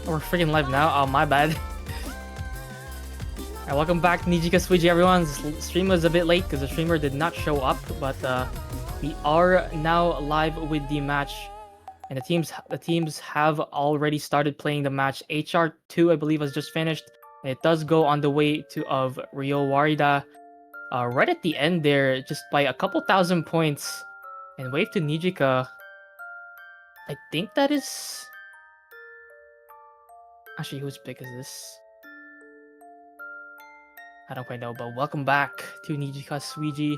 We're freaking live now. Oh, my bad. Alright, welcome back to Nijika Suiji, everyone. This stream was a bit late because the streamer did not show up, but we are now live with the match, and the teams have already started playing the match. HR2, I believe, has just finished. And it does go on the way of Ryowari right at the end there, just by a couple thousand points. And Wave to Nijika, I think that is... Actually, whose pick is this? I don't quite know, but welcome back to Nijika Suiji.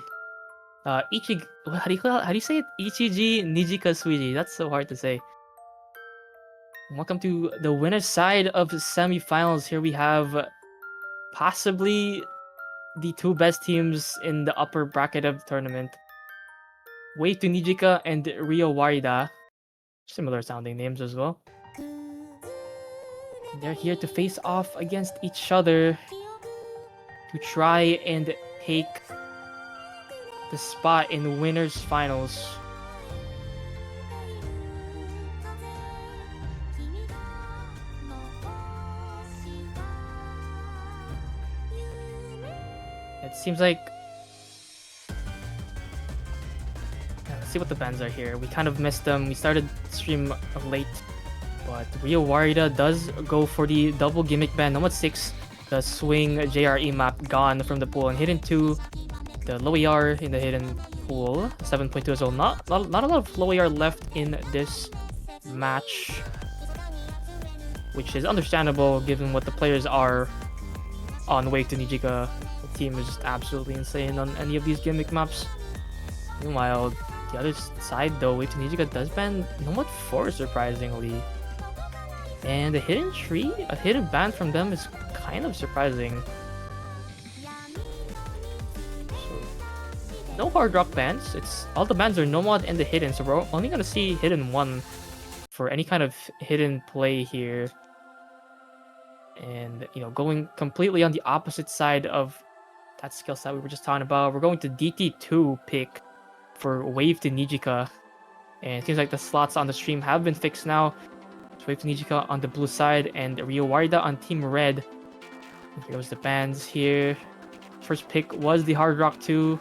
How do you say it? Ijichi Nijika Suiji. That's so hard to say. Welcome to the winner's side of the semifinals. Here we have possibly the two best teams in the upper bracket of the tournament. Wave to Nijika and Ryowari. Similar sounding names as well. They're here to face off against each other to try and take the spot in the winners finals. It seems like... Let's see what the bands are here. We kind of missed them. We started stream late, but Ryowari does go for the double gimmick band. Number 6, the swing JRE map gone from the pool, and hidden 2, the low AR in the hidden pool. 7.2 as well. Not a lot of low AR left in this match, which is understandable given what the players are on Wave to Nijika. The team is just absolutely insane on any of these gimmick maps. Meanwhile, the other side though, Wave to Nijika does ban Nomad 4 surprisingly. And a hidden ban from them is kind of surprising. So, no hard rock bans. It's all the bans are Nomad and the hidden, so we're only gonna see hidden 1 for any kind of hidden play here. And going completely on the opposite side of that skill set we were just talking about, we're going to DT2 pick for Wave to Nijika. And it seems like the slots on the stream have been fixed now. So Wave to Nijika on the blue side and Ryowari on Team Red. And here was the bands here. First pick was the Hard Rock 2.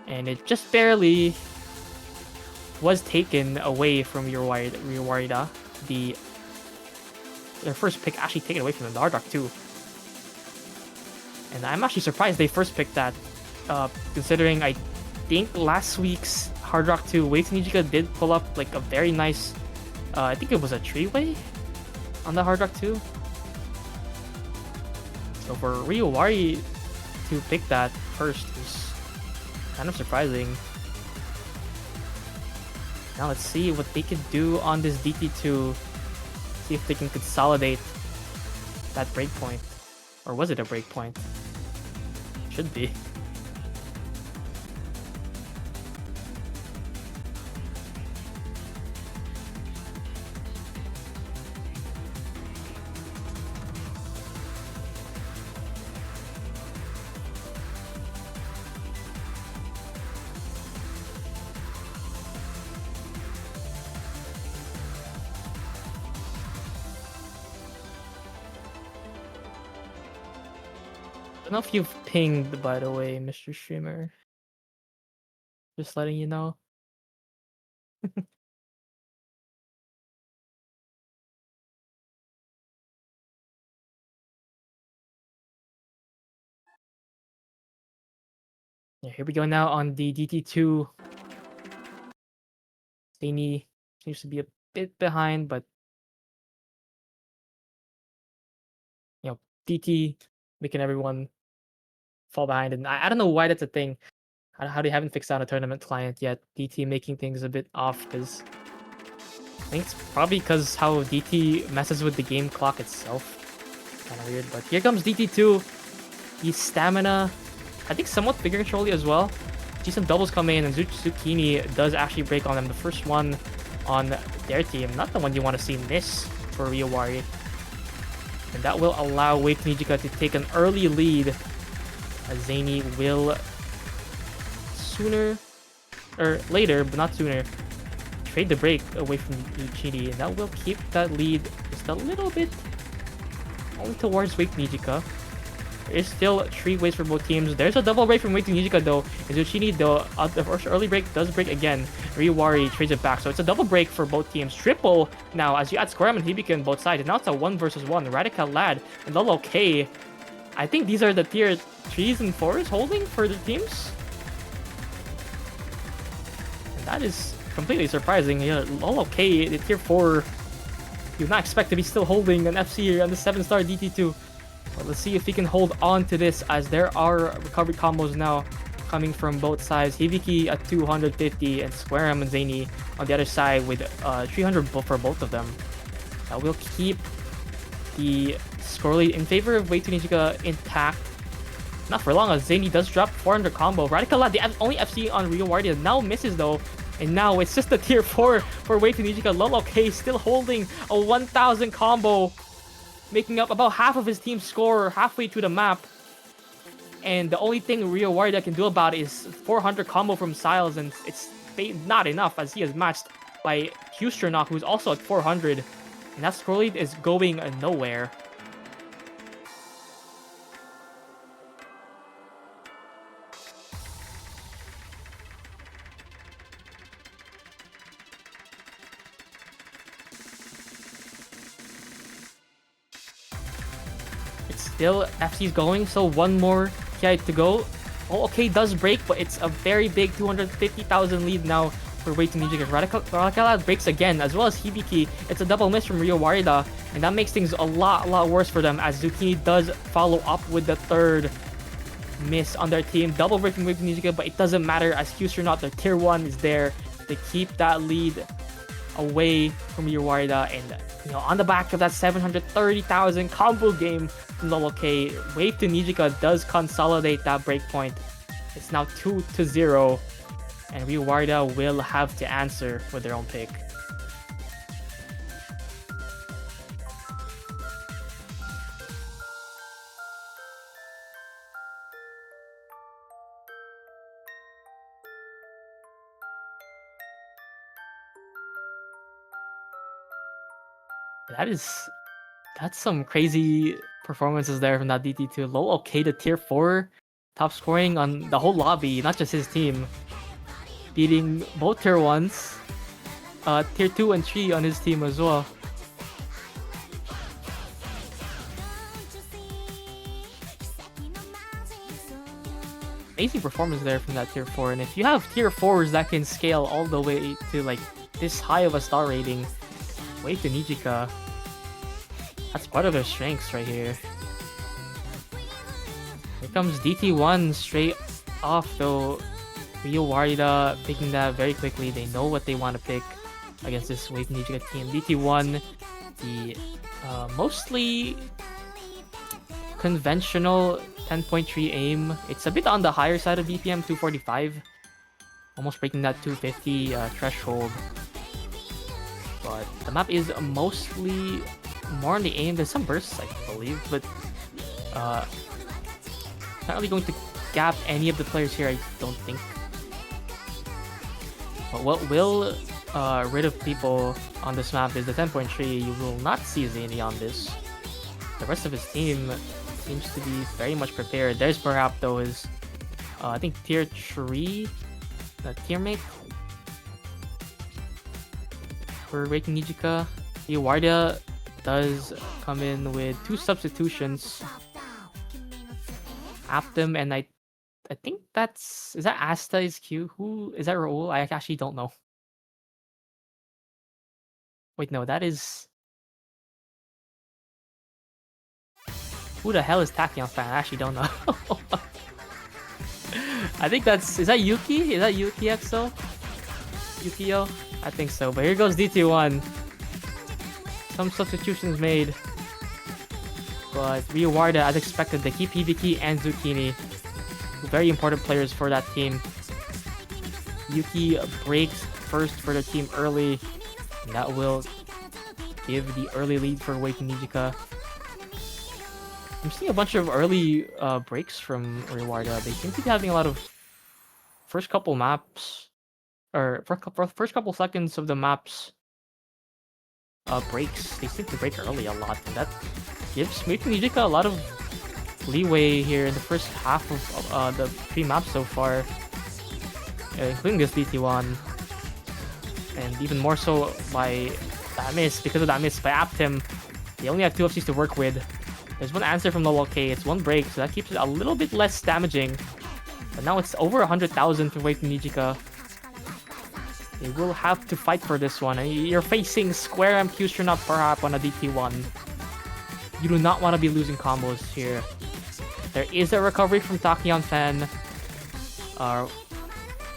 And it just barely was taken away from Ryowari. Their first pick actually taken away from them, the Hard Rock 2. And I'm actually surprised they first picked that, considering I think last week's Hard Rock 2, Wave to Nijika did pull up like a very nice, I think it was a 3-way on the Hard Rock 2. So for Ryowari to pick that first is kind of surprising. Now let's see what they can do on this DT2. See if they can consolidate that breakpoint. Or was it a breakpoint? Should be. I don't know if you've pinged, by the way, Mr. Streamer. Just letting you know. Yeah, here we go now on the DT2. Zany seems to be a bit behind, but DT making everyone fall behind, and I don't know why that's a thing. How they haven't fixed out a tournament client yet. DT making things a bit off, because I think it's probably because how DT messes with the game clock itself. Kind of weird, but here comes DT2. The stamina, I think somewhat finger control as well. See some doubles come in, and Zucchini does actually break on them. The first one on their team, not the one you want to see miss for Ryowari. And that will allow Wave to Nijika to take an early lead, as Zany will sooner, or later, but not sooner, trade the break away from Ijichi, and that will keep that lead just a little bit only towards Wake Nijika. There is still 3 ways for both teams. There's a double break from Wake Nijika though. Ijichi, the first early break does break again. Ryowari trades it back, so it's a double break for both teams. Triple now as you add Squaram and Hibiki on both sides, and now it's a 1 versus 1. Radical Lad and Lolo K. I think these are the tier 3s and 4s holding for the teams. And that is completely surprising. Yeah, Lolo K, the tier 4, you would not expect to be still holding an FC on the 7-star DT2. But let's see if he can hold on to this, as there are recovery combos now coming from both sides. Hibiki at 250 and Squaram and Zany on the other side with 300 for both of them. That will keep the score lead in favor of Wake Nijika intact. Not for long, as Zany does drop 400 combo. Radical Lad, the only FC on Ryowari, now misses though. And now it's just a tier 4 for Wake Nijika. Lolo K still holding a 1000 combo, making up about half of his team's score halfway to the map. And the only thing Ryowari can do about it is 400 combo from Siles, and it's not enough, as he is matched by Hustronok, who's also at 400. And that score lead is going nowhere. It's still FC's going, so one more TI to go. Oh, okay, does break, but it's a very big 250,000 lead now for Wake Nijika. Radical breaks again, as well as Hibiki. It's a double miss from Ryowari, and that makes things a lot worse for them, as Zucchini does follow up with the 3rd miss on their team. Double break from Wake Nijika, but it doesn't matter, as Hustronok, their tier 1, is there to keep that lead away from Ryowari. And on the back of that 730,000 combo game from Lolo K, Wake Nijika does consolidate that breakpoint. It's now 2-0, and Ryowari will have to answer with their own pick. That's some crazy performances there from that DT2. Lolo K, the tier 4, top scoring on the whole lobby, not just his team. Beating both tier 1s, tier 2 and 3 on his team as well. Amazing performance there from that tier 4. And if you have tier 4s that can scale all the way to like this high of a star rating, Wake Nijika, that's part of their strengths right here. Here comes DT1 straight off though. Ryowari picking that very quickly. They know what they want to pick against this Wake Nijika team. DT1, the mostly conventional 10.3 aim. It's a bit on the higher side of BPM, 245. Almost breaking that 250 threshold. But the map is mostly more on the aim. There's some bursts, I believe, but not really going to gap any of the players here, I don't think. But what will rid of people on this map is the 10.3. You will not see Zany on this. The rest of his team seems to be very much prepared. There's perhaps though his, I think tier 3, tier mate for Wake Nijika. Ryowari does come in with 2 substitutions. Aptim, and I think is that Asta is Q? Who is that? Raul? I actually don't know. Wait, no, that is... Who the hell is Tachyon fan? I actually don't know. I think is that Yuki? Is that Yuki EXO? Yukio? I think so, but here goes DT1. Some substitutions made. But Ryowari, as expected, they keep Hibiki and Zucchini. Very important players for that team. Yuki breaks first for the team early. And that will give the early lead for Wake Nijika. I'm seeing a bunch of early breaks from Ryowari. They seem to be having a lot of first couple maps or for first couple seconds of the maps breaks, they seem to break early a lot, and that gives Nijika a lot of leeway here in the first half of the 3 maps so far, including this DT1, and even more so by that miss. Because of that miss by Aptim, they only have 2 FCs to work with. There's one answer from Lol K, it's 1 break, so that keeps it a little bit less damaging. But now it's over 100,000 to Wave Nijika. They will have to fight for this one. And you're facing Square M, Q-Not perhaps on a DT1. You do not want to be losing combos here. There is a recovery from Tachyon Fan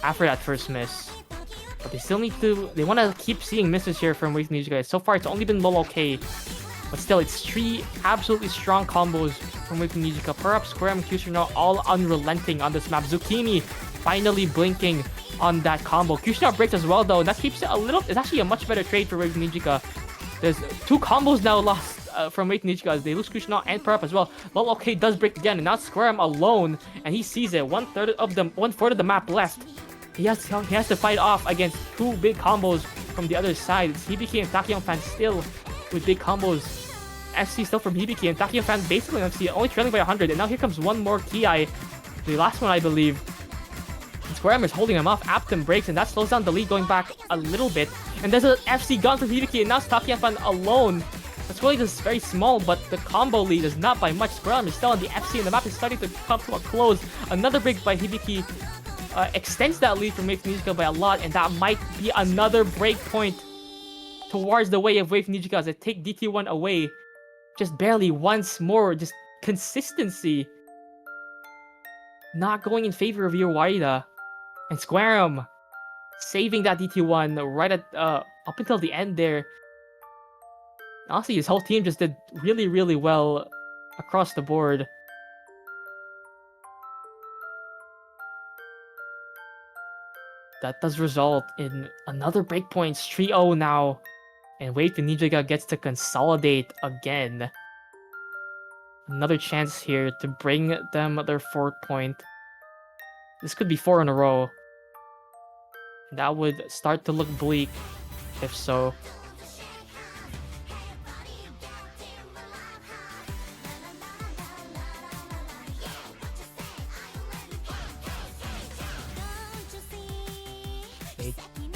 after that first miss. But they still need to... They want to keep seeing misses here from Wave Nijika. So far, it's only been Lol OK. But still, it's 3 absolutely strong combos from Wave Nijika. Perhaps Square M, Q-Not all unrelenting on this map. Zucchini finally blinking on that combo. Q-Not breaks as well, though. And that keeps it a little... It's actually a much better trade for Wave Nijika. There's 2 combos now lost from Wave Nijika as they lose Q-Not and Perp as well. Lol OK does break again, and now Square M alone, and he sees it. 1/4 of the map left. He has to fight off against 2 big combos from the other side. It's Hibiki and Tachyon Fan still with big combos. FC still from Hibiki, and Tachyon Fan basically FC only trailing by 100. And now here comes one more Ki, the last one I believe. Square M is holding him off. Aptim breaks, and that slows down the lead going back a little bit. And there's an FC gun from Hibiki, and now it's Tachyon Fan alone. That's really just very small, but the combo lead is not by much. Square M is still on the FC, and the map is starting to come to a close. Another break by Hibiki extends that lead from Wave Nijika by a lot, and that might be another break point towards the way of Wave Nijika as they take DT1 away. Just barely once more, just consistency not going in favor of Ryowari. And Square M saving that DT1 right at up until the end there. Honestly, his whole team just did really, really well across the board. That does result in another breakpoint. 3-0 now. And Wave Nijika gets to consolidate again. Another chance here to bring them their 4th point. This could be 4 in a row. That would start to look bleak if so. They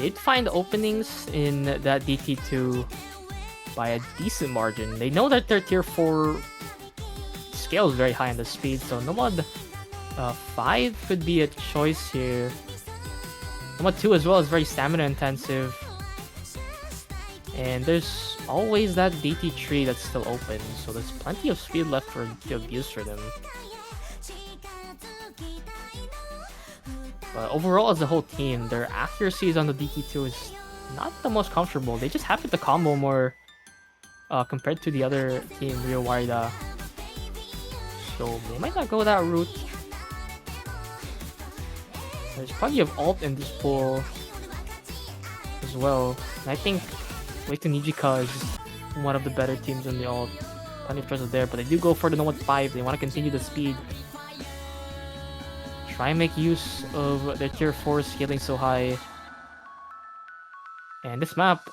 did find openings in that DT2 by a decent margin. They know that their tier 4 scale is very high on the speed, so Nomad 5 could be a choice here. Nomad 2 as well is very stamina intensive. And there's always that DT3 that's still open, so there's plenty of speed left to abuse for them. But overall, as a whole team, their accuracies on the DT2 is not the most comfortable. They just happen to combo more compared to the other team, Ryowari. So they might not go that route. There's plenty of ult in this pool as well. And I think Wave Nijika is one of the better teams in the ult. Plenty of choices there, but they do go for the Nomad 5. They want to continue the speed. Try and make use of their tier 4 scaling so high. And this map,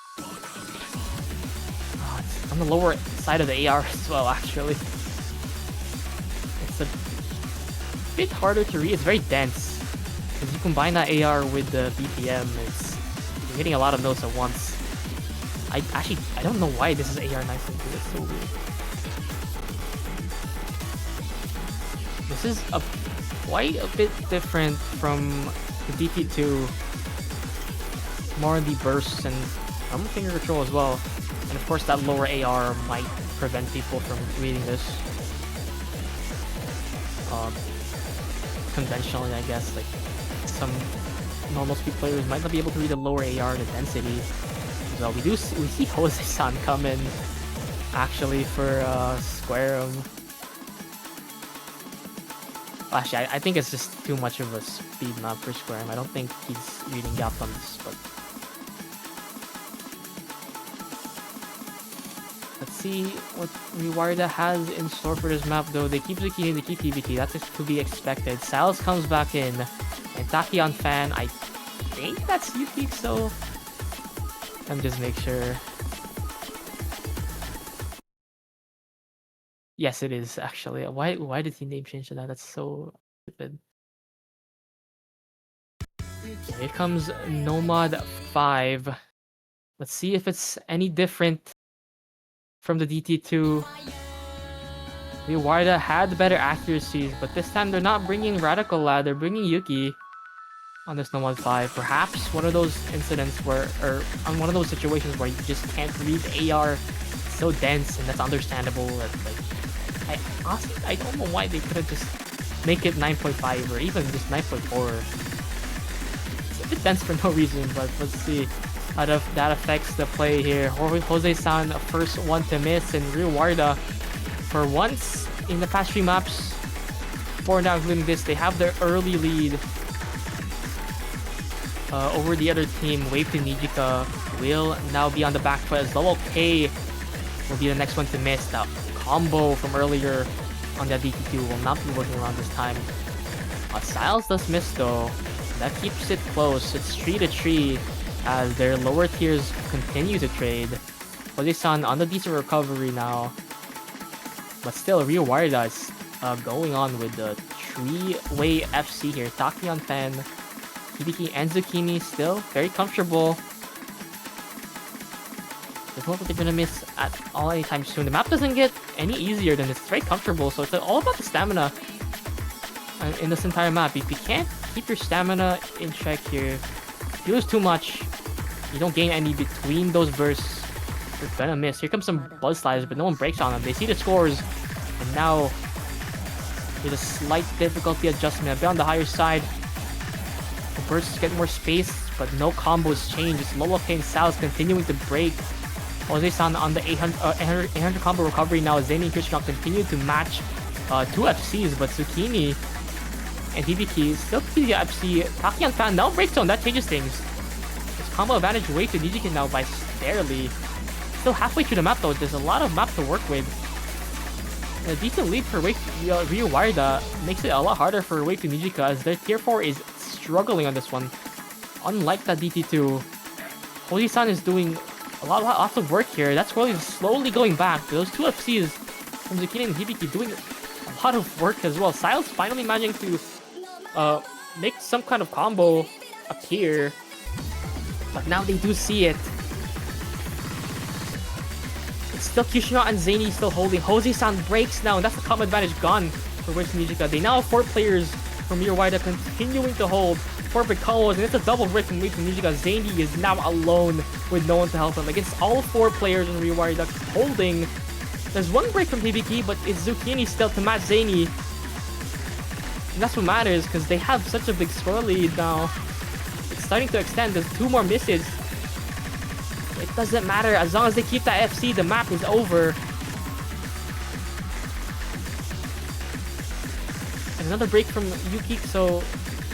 it's on the lower side of the AR as well, actually. It's a bit harder to read. It's very dense. Because you combine that AR with the BPM, you're hitting a lot of notes at once. I don't know why this is AR 9.2. It's so weird. This is quite a bit different from the DT2. More on the bursts and some finger control as well. And of course that lower AR might prevent people from reading this. Conventionally, I guess, like some normal speed players might not be able to read the lower AR, the density. So we see Jose-san come in actually for Square M. Actually, I think it's just too much of a speed map for Square M. I don't think he's reading gap on this, but let's see what Ryowari has in store for this map though. They keep Zucchini, they keep PBT. That's to be expected. Sal's comes back in, and Tachyon Fan, I think that's Yuki, so let me just make sure. Yes, it is actually. Why did he name change to that? That's so stupid. Here comes Nomad 5. Let's see if it's any different from the DT2. Ryowari had better accuracies, but this time they're not bringing Radical Lad, they're bringing Yuki on this Nomad 5. Perhaps one of those incidents where, or on one of those situations where you just can't read AR. It's so dense, and that's understandable. Like, I honestly, I don't know why they couldn't just make it 9.5 or even just 9.4. It's a bit dense for no reason, but let's see how that affects the play here. Jose-san, first one to miss, and Ryowari, for once in the past 3 maps, 4 now including this, they have their early lead over the other team. Wave to Nijika will now be on the back foot as Level K will be the next one to miss. That combo from earlier on that DT2 will not be working around this time. Styles does miss though. That keeps it close. It's 3-3 as their lower tiers continue to trade. Jose-san on the decent recovery now. But still, Ryowari is going on with the 3-way FC here. Taki on 10. Hibiki and Zucchini still very comfortable. Doesn't look like they're gonna miss at all anytime soon. The map doesn't get any easier than this. It's very comfortable, so it's all about the stamina in this entire map. If you can't keep your stamina in check here, if you lose too much, you don't gain any between those bursts, you're gonna miss. Here comes some blood slides, but no one breaks on them. They see the scores, and now there's a slight difficulty adjustment. A bit on the higher side. The bursts get more space, but no combos change. It's Lola K and Sal's continuing to break. Jose-san on the 800 combo recovery now. Zany and Kirishima continue to match 2 FCs, but Zucchini and Hibiki still to the FC. Taki on fan now breaks zone. That changes things. It's combo advantage way to Nijika now by barely. Still halfway through the map though. There's a lot of map to work with. A decent lead for Ryowari makes it a lot harder for Wave to Nijika as their tier 4 is struggling on this one. Unlike that DT2, Jose-san is doing lots of work here. That's really slowly going back. Those 2 FCs from Zucchini and Hibiki doing a lot of work as well. Styles finally managing to make some kind of combo appear, but now they do see it. It's still Kirishima and Zany still holding. Jose-san breaks now, and that's the combo advantage gone for Wave to Nijika. They now have 4 players from Ryowari continuing to hold 4 big combos, and it's a double break from Wave to Nijika. Zany is now alone with no one to help him against all 4 players in Ryowari holding. There's 1 break from Hibiki, but it's Zucchini still to match Zany. And that's what matters, because they have such a big score lead now. It's starting to extend. There's 2 more misses. It doesn't matter. As long as they keep that FC, the map is over. And another break from Yuki, so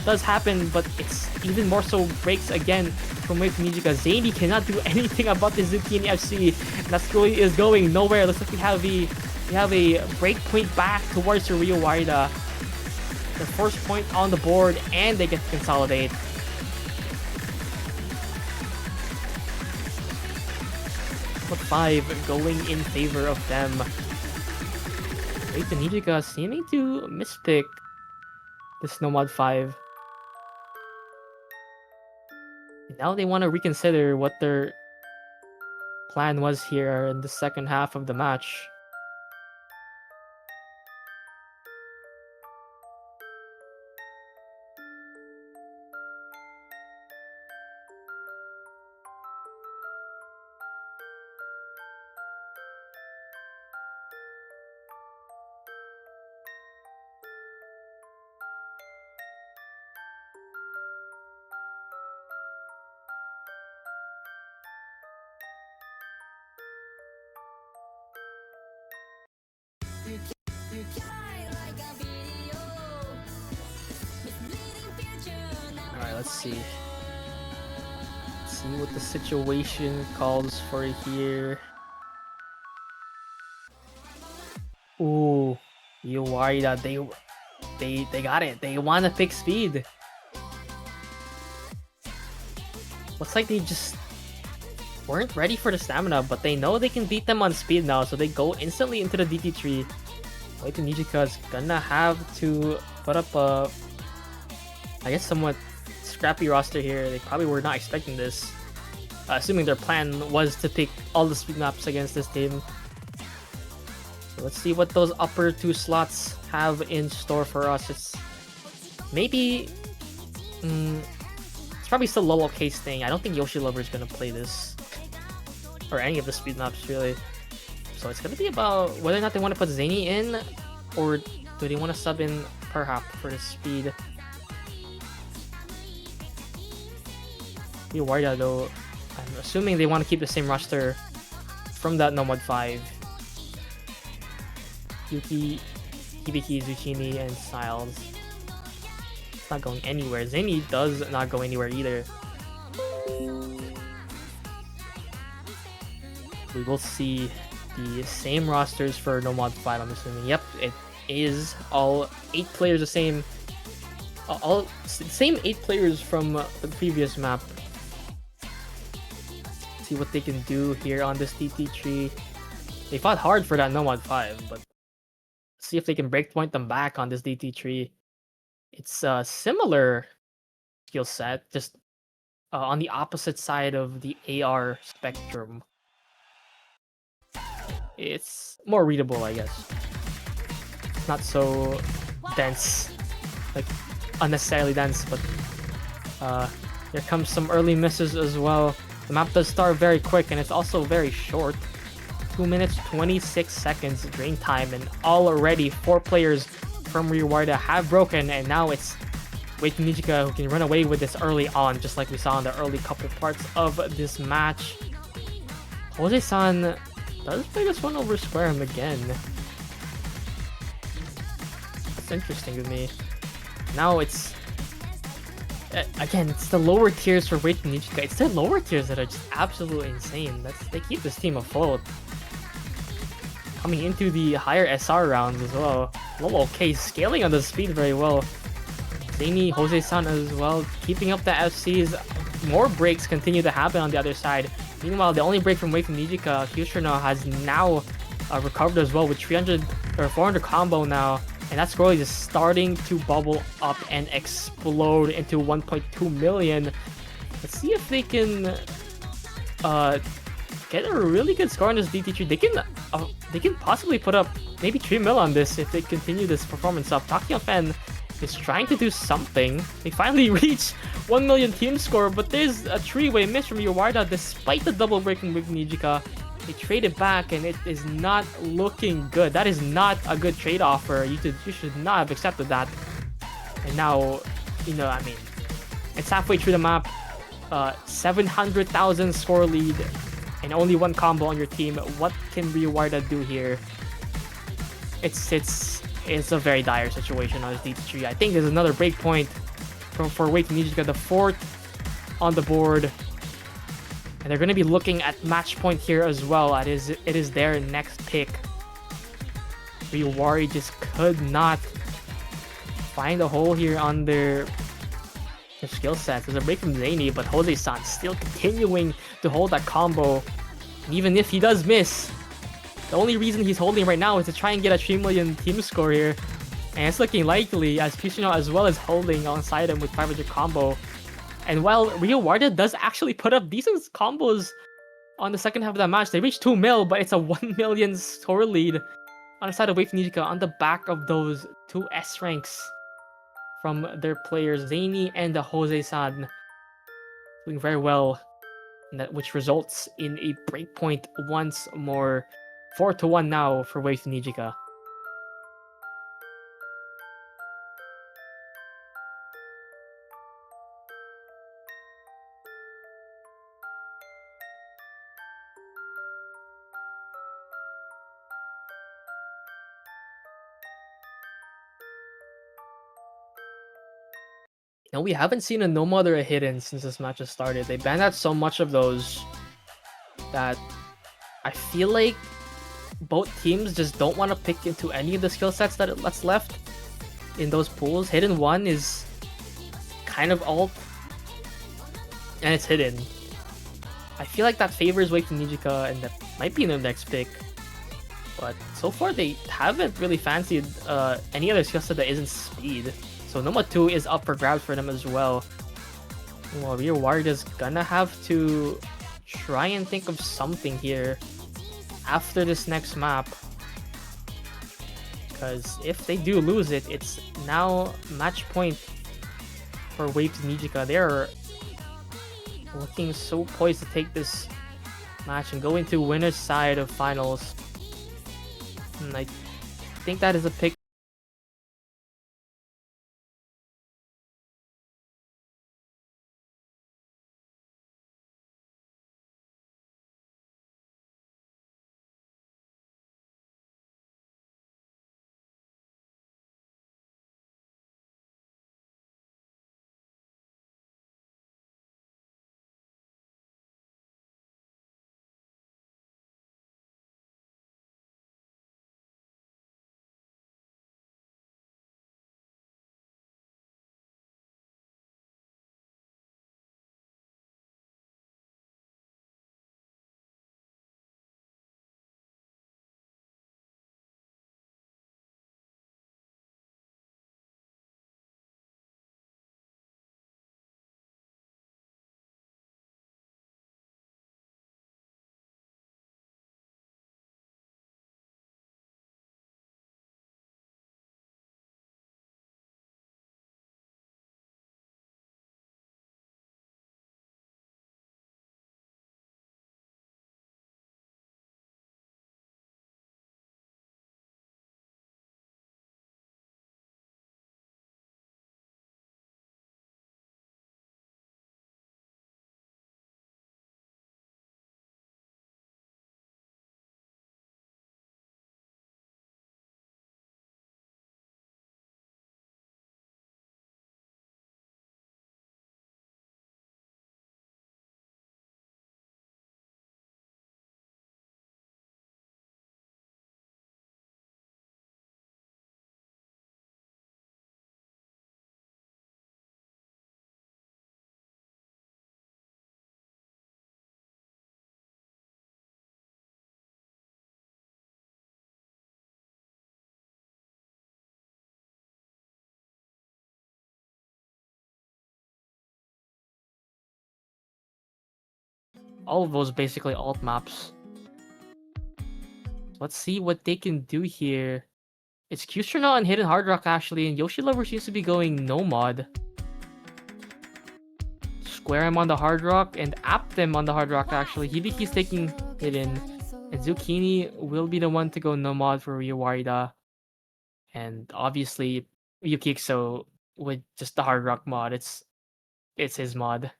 does happen, but it's even more so breaks again from Wave to Nijika. Zany cannot do anything about the Zucchini FC. That really is going nowhere. Looks like we have a break point back towards the Ryowari. The first point on the board, and they get to consolidate. But 5 going in favor of them. Wave to Nijika seeming to mispick this Nomad 5. Now they want to reconsider what their plan was here in the second half of the match. Alright, let's see. Let's see what the situation calls for here. Ooh, Ryowari, they got it. They want to pick speed. Looks like they just weren't ready for the stamina, but they know they can beat them on speed now, so they go instantly into the DT tree. Ijichi Nijika is gonna have to put up a, I guess, somewhat scrappy roster here. They probably were not expecting this, assuming their plan was to pick all the speed maps against this team. So let's see what those upper 2 slots have in store for us. It's maybe... it's probably still Lolo Case thing. I don't think Yoshi Lover is gonna play this. Or any of the speed maps, really. So it's gonna be about whether or not they want to put Zany in, or do they want to sub in Perhap for the speed. Ryowari though, I'm assuming they want to keep the same roster from that No Mod 5. Yuki, Hibiki, Zucchini, and Styles. It's not going anywhere. Zany does not go anywhere either. We will see the same rosters for No Mod 5, I'm assuming. Yep, it is all 8 players the same. All same 8 players from the previous map. See what they can do here on this DT tree. They fought hard for that No Mod 5, but see if they can breakpoint them back on this DT tree. It's a similar skill set, just on the opposite side of the AR spectrum. It's more readable, I guess. It's not so dense, like unnecessarily dense, but here comes some early misses as well. The map does start very quick, and it's also very short. 2 minutes 26 seconds drain time, and already 4 players from Ryowari have broken, and now it's Ijichi Nijika who can run away with this early on, just like we saw in the early couple parts of this match. Jose-san does play this one over Squareham again. That's interesting to me. Now it's... again, it's the lower tiers for Ijichi Nijika. It's the lower tiers that are just absolutely insane. They keep this team afloat. Coming into the higher SR rounds as well. Lolo K scaling on the speed very well. Zany, Jose-san as well, keeping up the FCs. More breaks continue to happen on the other side. Meanwhile, the only break from Ijichi Nijika, Kyushino, has now recovered as well with 300 or 400 combo now. And that score is just starting to bubble up and explode into 1.2 million. Let's see if they can get a really good score on this DT3. They can possibly put up maybe 3 mil on this if they continue this performance up. Tachyon Fan is trying to do something. They finally reach 1 million team score, but there's a 3-way miss from Ryowari despite the double break from Ijichi Nijika. They trade it back, and it is not looking good. That is not a good trade offer. You should not have accepted that. And now, I mean, it's halfway through the map. 700,000 score lead, and only 1 combo on your team. What can Ryowari do here? It's a very dire situation on this DT3. I think there's another breakpoint for Ijichi Nijika, the 4th on the board. And they're going to be looking at match point here as well. It is their next pick. Ryowari just could not find a hole here on their skill sets. There's a break from Zany, but Jose-san still continuing to hold that combo. And even if he does miss, the only reason he's holding right now is to try and get a 3 million team score here. And it's looking likely, as Kyushino as well as holding alongside him with 500 combo. And while Ryowari does actually put up decent combos on the second half of that match, they reached 2 mil, but it's a 1 million score lead on the side of Ijichi Nijika on the back of those 2 S ranks from their players, Zany and Jose-san, doing very well, which results in a breakpoint once more. 4-1 now for Ijichi Nijika. No, we haven't seen a no mod or a hidden since this match has started. They banned out so much of those that I feel like both teams just don't want to pick into any of the skill sets that's left in those pools. Hidden 1 is kind of alt. and it's hidden. I feel like that favors Wake to Nijika, and that might be in the next pick. But so far, they haven't really fancied any other skill set that isn't speed. So Noma 2 is up for grabs for them as well. Well, Ryowari is gonna have to try and think of something here after this next map. Because if they do lose it, it's now match point for Wave to Nijika. They're looking so poised to take this match and go into winner's side of finals. And I think that is a pick. All of those basically alt maps. Let's see what they can do here. It's Qstronaut and Hidden Hard Rock actually, and Yoshi Lover seems to be going no mod. Square him on the Hard Rock and app them on the Hard Rock actually. Hibiki's taking Hidden, and Zucchini will be the one to go no mod for Ryowari. And obviously Yukixo with just the Hard Rock mod. It's his mod.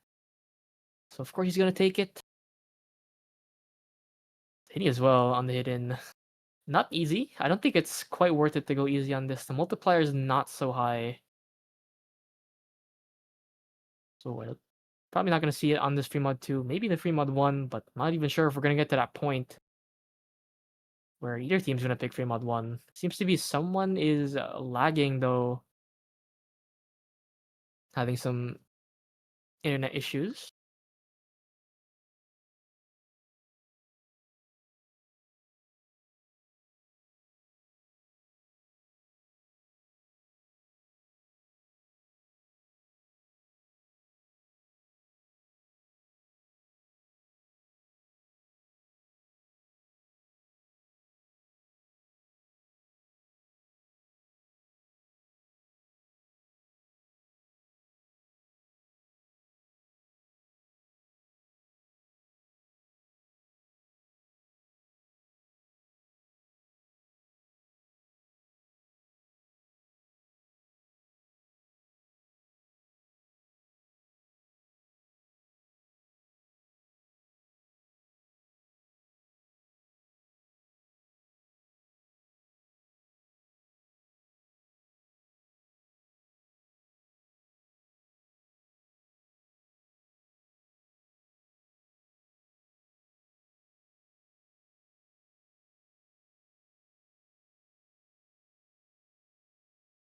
So of course he's gonna take it. Hitting as well on the Hidden. Not easy. I don't think it's quite worth it to go easy on this. The multiplier is not so high. So we're probably not going to see it on this free mod 2. Maybe the free mod 1, but not even sure if we're going to get to that point where either team's going to pick free mod 1. Seems to be someone is lagging though. Having some internet issues.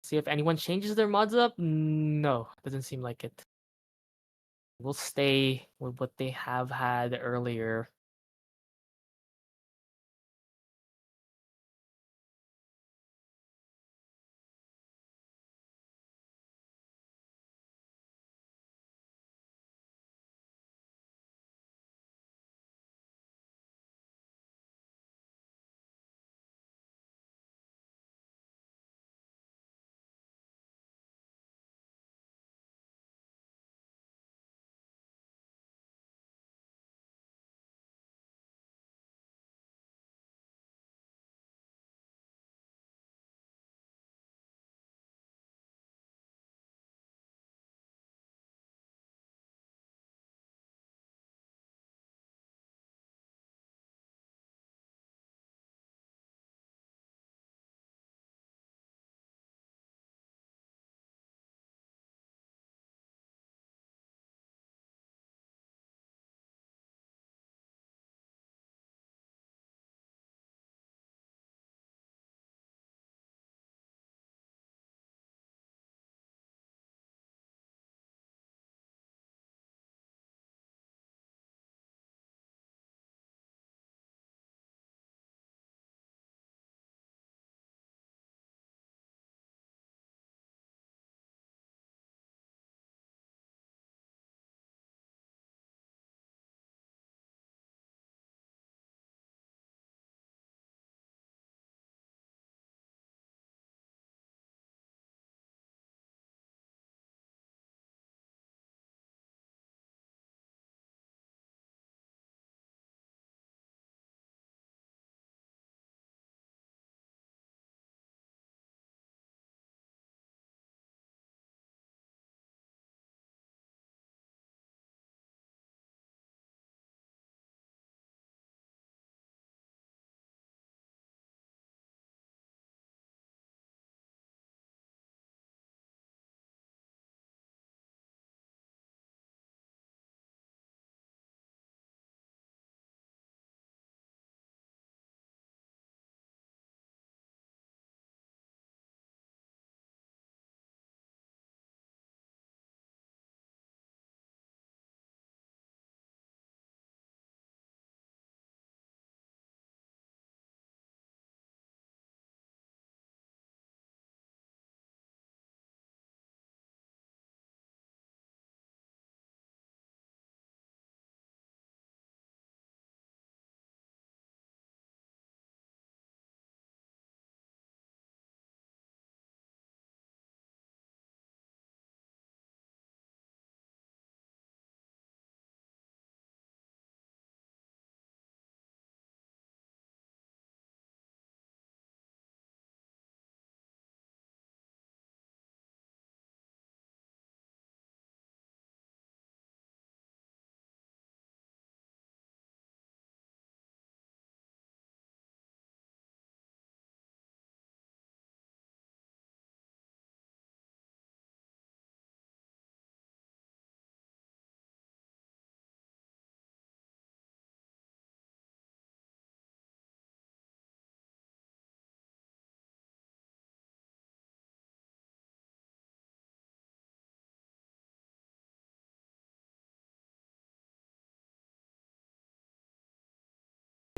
See if anyone changes their mods up. No, doesn't seem like it. We'll stay with what they have had earlier.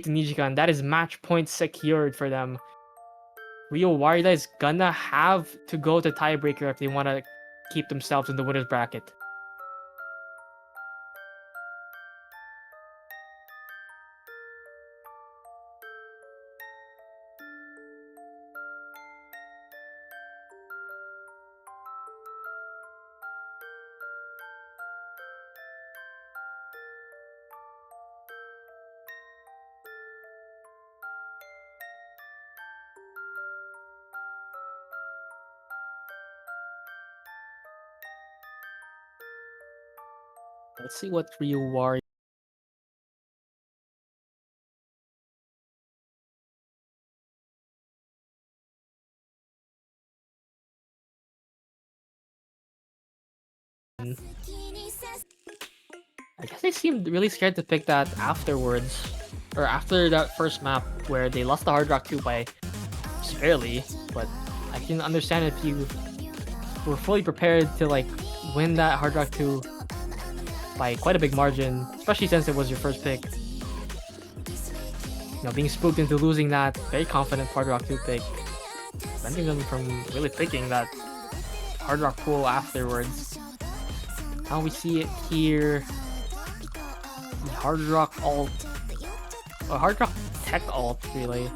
Nijika, and that is match point secured for them. Ryowari is gonna have to go to tiebreaker if they want to keep themselves in the winner's bracket. Let's see what Ryowari. I guess they seemed really scared to pick that afterwards, or after that first map where they lost the Hard Rock 2 by just barely. But I can understand if you were fully prepared to like win that Hard Rock 2 by quite a big margin, especially since it was your first pick. Being spooked into losing that very confident Hard Rock 2 pick, preventing them from really picking that Hard Rock pool afterwards. Now we see it here. The Hard Rock alt, Hard Rock Tech alt, really.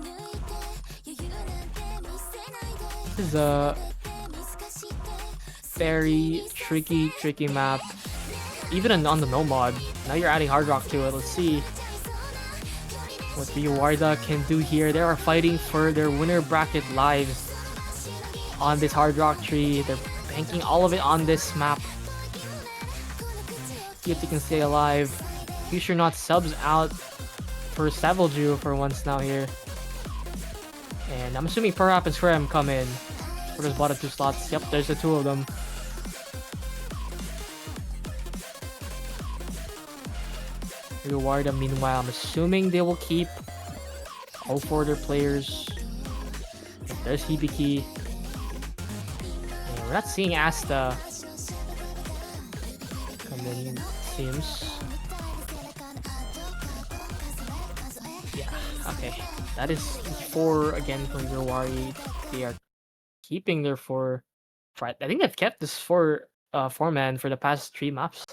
This is a very tricky map. Even on the no mod. Now you're adding Hard Rock to it. Let's see what Ryowari can do here. They are fighting for their winner bracket lives on this Hard Rock tree. They're banking all of it on this map. See if they can stay alive. Future not subs out for Savilju for once now here. And I'm assuming Perhap and Scram come in for those bottom 2 slots. Yep, there's the 2 of them. Ryowari, meanwhile, I'm assuming they will keep all 4 of their players. There's Hibiki. And we're not seeing Asta come in, it seems. Yeah, okay. That is 4 again from Ryowari. They are keeping their 4. I think they've kept this 4-man for the past 3 maps.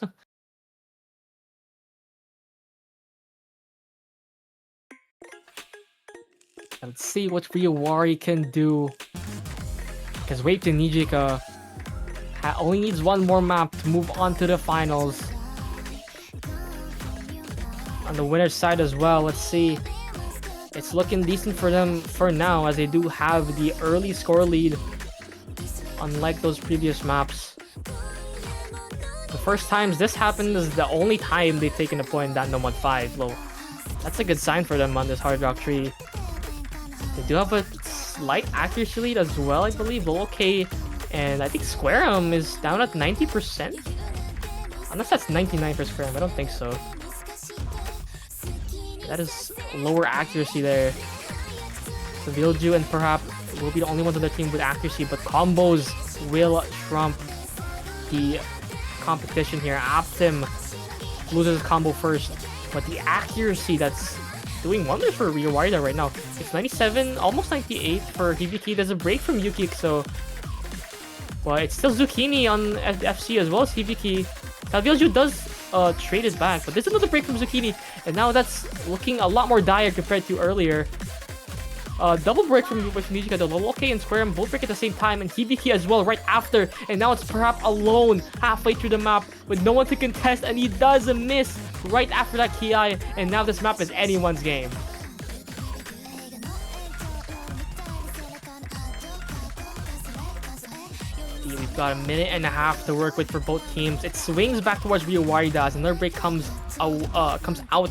Let's see what Ryowari can do. Because Ijichi Nijika only needs 1 more map to move on to the finals. On the winner's side as well, let's see. It's looking decent for them for now, as they do have the early score lead, unlike those previous maps. The first times this happened is the only time they've taken a point in that No Mod 5 low. That's a good sign for them on this Hard Rock tree. They do have a slight accuracy lead as well, I believe. Low okay, and I think Squareum is down at 90%. Unless that's 99 for Squareum, I don't think so. That is lower accuracy there. So Vilju and Perhap will be the only ones on the team with accuracy, but combos will trump the competition here. Optim loses his combo first, but the accuracy that's doing wonders for Ryowari right now. It's 97, almost 98 for Hibiki. There's a break from Yuki, so... Well, it's still Zucchini on FC as well as Hibiki. Vilju does trade it back, but there's another break from Zucchini, and now that's looking a lot more dire compared to earlier. Double break from Nijika, the Loloke and Squareum both break at the same time, and Hibiki as well right after, and now it's Perhap alone halfway through the map with no one to contest, and he does miss right after that Ki, and now this map is anyone's game. We've got a minute and a half to work with for both teams. It swings back towards Ryowari as another break comes out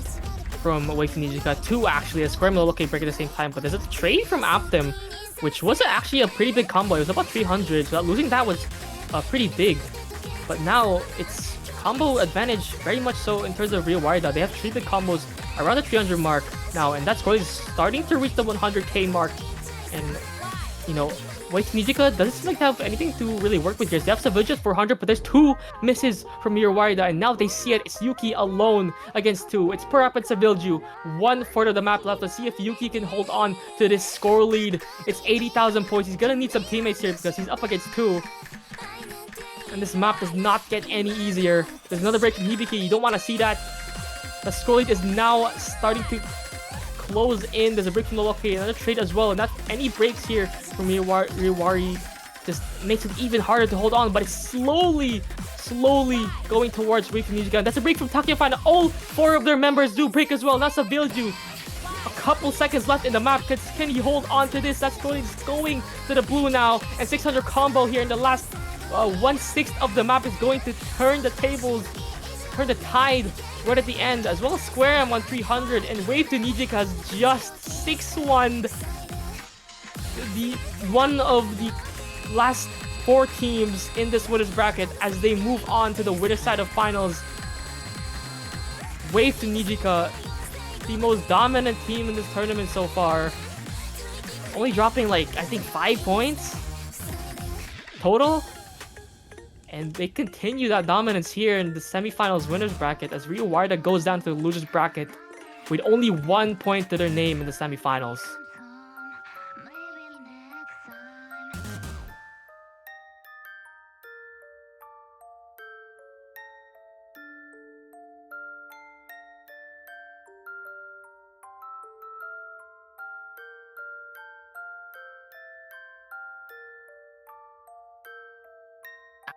from Ijichi Nijika. 2 actually, as Squareum and Loloke break at the same time, but there's a trade from Optim, which was actually a pretty big combo. It was about 300, so losing that was pretty big. But now it's combo advantage very much so in terms of Ryowari. They have 3 big combos around the 300 mark now, and that's really starting to reach the 100k mark. And you know, Ijichi Nijika doesn't seem like they have anything to really work with here. They have Savage at 400, but there's 2 misses from Ryowari, and now they see it. It's Yuki alone against 2. It's Perhap and Savilju. 1/4 of the map left. Let's see if Yuki can hold on to this score lead. It's 80,000 points. He's gonna need some teammates here because he's up against 2. And this map does not get any easier. There's another break from Hibiki. You don't want to see that. The score lead is now starting to close in. There's a break from Loloke, another trade as well, and not any breaks here from Ryowari just makes it even harder to hold on, but it's slowly going towards Ijichi Nijika. That's a break from Takiafana. All 4 of their members do break as well. That's a Vilju. A couple seconds left in the map. Can he hold on to this? That's going to the blue now, and 600 combo here in the last 1/6 of the map is going to turn the tables, turn the tide right at the end, as well as Squareum on 300, and Ijichi Nijika has just 6-1'd one of the last 4 teams in this winners bracket as they move on to the winner's side of finals. Ijichi Nijika, the most dominant team in this tournament so far, only dropping like I think 5 points total. And they continue that dominance here in the semifinals winners bracket as Ryowari goes down to the losers bracket with only 1 point to their name in the semifinals.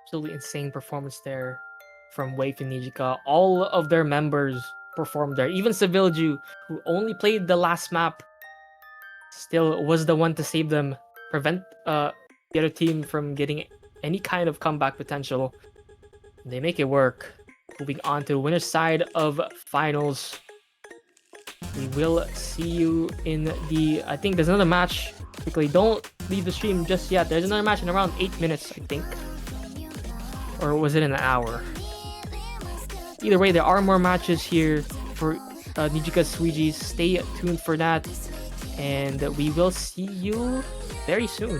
Absolutely insane performance there from Wave and Nijika. All of their members performed there. Even Civilju, who only played the last map, still was the one to save them, prevent the other team from getting any kind of comeback potential. They make it work. Moving on to the winner's side of finals. We will see you in the... I think there's another match. Quickly, don't leave the stream just yet. There's another match in around 8 minutes, I think. Or was it in an hour? Either way, there are more matches here for Nijika Suiji. Stay tuned for that. And we will see you very soon.